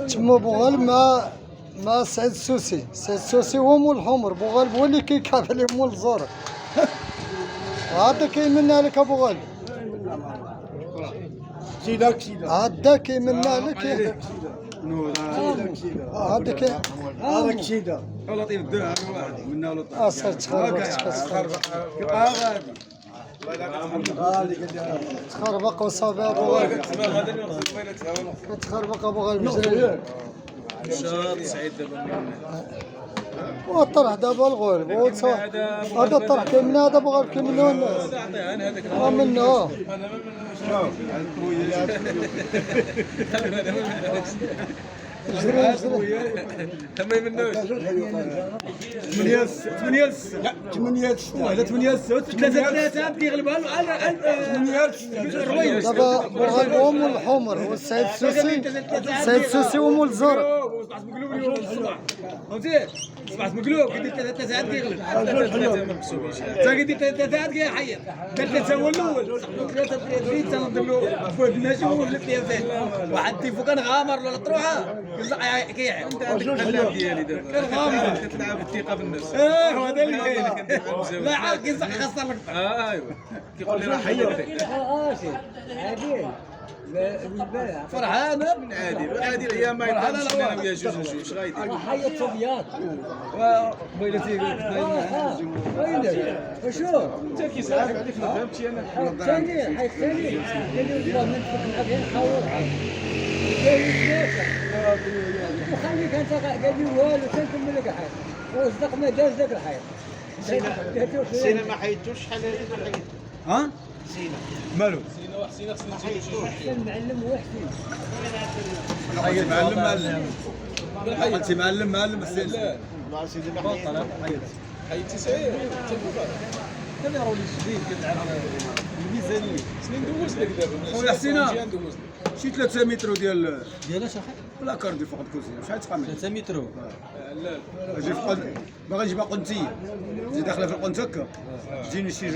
تما بوغال ما سعيد السوسي، سعيد السوسي هو مول الحمر، بوغال هو اللي كيكاب عليه مول الزور. هذا كيمنى لك ابو غالب. هذا كيمنى لك. هذاك كشيده لطيف الدرهم واحد منا لطيف اصلا تخربق تخربق وصافي ابو غالب. تخربق ابو غالب مجري شاط سعيد دابا والطرح دابا الغالب هذا الطرح كيمنى هذا ابو غالب كيمنى الناس منه تما يمنوش 8 ولا 8 3 كيغلبها له دابا بوغال هو مول الحمر والسعيد السوسي، السعيد السوسي هو مول الزهر. فهمتي صبحت مقلوب كيدير 3 ساعات كيغلب تا كيدير 3 ساعات كيحير دار 3 هو الاول 3 3 تنضرب له فوق الناجي وولد فيها فيه واحد تيفو كان غامر ولا طروحه كيعيط ديالي دابا كان غامر كتلعب الثقه في النفس. هذا اللي كاين لا عاد كيخسر لك ايوا كيقول لي راه حيدتك فرحانه من عادل هي ما يقدرش انا وياه جوج اش غايدير حيت صبيات ويلتي ويلك شوف انت كيسالك عليك ما فهمتش انا ثاني حيت ثاني والله من فوق الحبيب حاول وخليك انت قال لي والو تنكمل لك الحيط وصدق ما داز ذاك الحيط سينا ما حيدتوش شحال هذه حيدتو ها سينا مالو سينا خصنا نجيبو احسن معلم وحدي حيد معلم قلت معلم السن ما سيدي ما حيدتو حيدتي سعيد كان راهو جديد كنلعب الميزانيه سنين دوزت لك دابا خويا حسينة. مزيان دوزت شي 3 متر ديال اش اخي لا كاردي فوق الكوزينه شحال تقام 3 متر لا اجي فقد باغي نجيبها قنتيه زي داخله في القنت هكا تجيني شي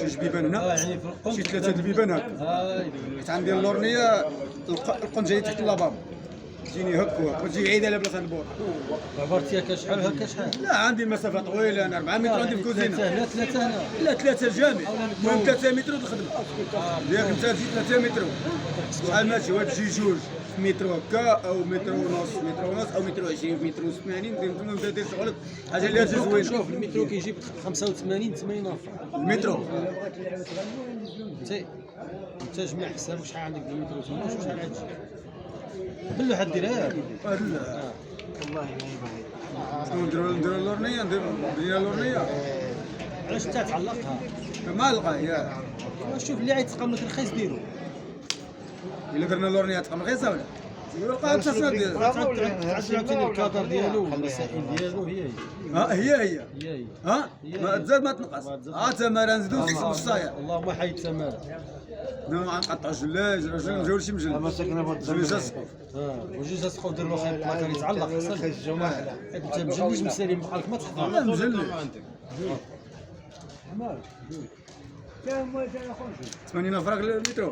جبيبان هنا يعني في القنت شي 3 البيبان هكا حيت عندي اللورنيه القنت جاي تحت لاباب تجيني هكا وتجي عيد على بلاصه البور عبرتي هكا شحال هكا شحال لا عندي مسافه طويله انا 4 متر عندي في الكوزينه هنا 3 هنا لا 3 الجامع المهم 3 متر الخدمه ياك انت تجي 3 متر شحال ماشي واحد تجي جوج متر هكا او متر ونص او متر و20 متر و80 المهم دير شغلك حاجه اللي هي زوينه شوف المترو كيجيب 85 80 الف المترو انت جمع حساب شحال عندك المترو تما وشحال عندك بالله حديرها والله ما يبغي نديرو اللورنيه نديرو اللورنيه علاش انت تعلقها ما لقى يا شوف اللي عيتقام لك الرخيص ديرو الا درنا اللورنيه تقام رخيصه ولا يلقى التصوير ديالو عاوتاني الكادر ديالو والمسائل ديالو هي هي هي ها ما تزاد ما تنقص تماره نزيدو في الصايع اللهم حيد سماله نقطعوا جلاج نجيو شي مجلد ما ساكنه في جلاج السقف وجوج تسقف دير له خيط بلاكار يتعلق احسن انت مجليش مسالم بقالك ما تحضر لا مجلد 80 فرنك المترو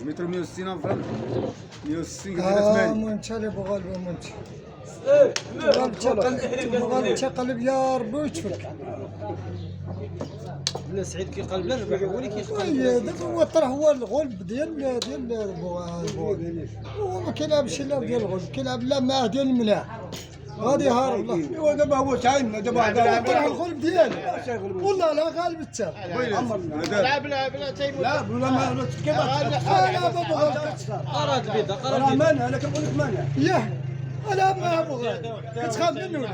مترو 160 فرنك 160 كده منت اللي بغى منت بغى تقلب يا ربي وتفك. لا سعيد كيقلب لا ربح هو اللي كيقلب دابا هو الطرح هو الغلب ديال بوغال هو ما كيلعبش لا ديال الغلب كيلعب لا معاه ديال الملاح غادي هارب لا ايوا دابا هو شاين دابا الطرح الغلب ديالو والله لا غالب التام لا بلا تيموت لا ما كيف انا ما بغاش قرات بيضه قرات راه مانع انا كنقول لك مانع ياه انا ما بغاش كتخاف منه ولا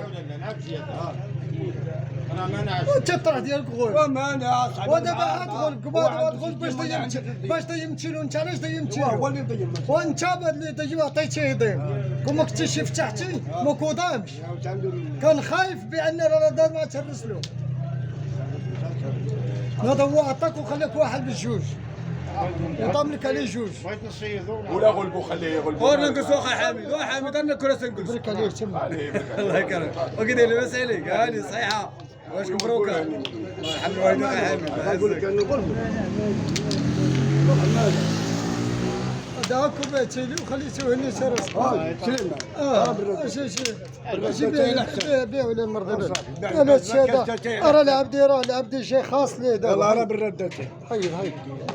انا ما نعرف وانت الطرح ديالك غول مانع ودابا عاد غول كبار عاد غول باش تيمتلو انت علاش تيمتلو هو اللي يضيع وانت اللي تجي عطيتيه يضيم كون كنتي شي فتحتي ما كودامش كان خايف بان راه ما تهرس له هذا هو عطاك وخلاك واحد بالجوج يضم لك عليه جوج بغيت نصيدو ولا غلبو خليه غلبو ورنا نقصو اخا حامد حامد انا كراسه نقص برك عليه تما الله يكرمك وكيدير لاباس عليك هاني صحيحه واش مبروكه الحمد لله اخا حامد نقول لك انه غلب داكم بتشيلوا وخليتوه هنا سرس سلمنا بيع ولا المرضى انا تشادا ارى العبد شيء خاص لي يلا انا بالردتين هاي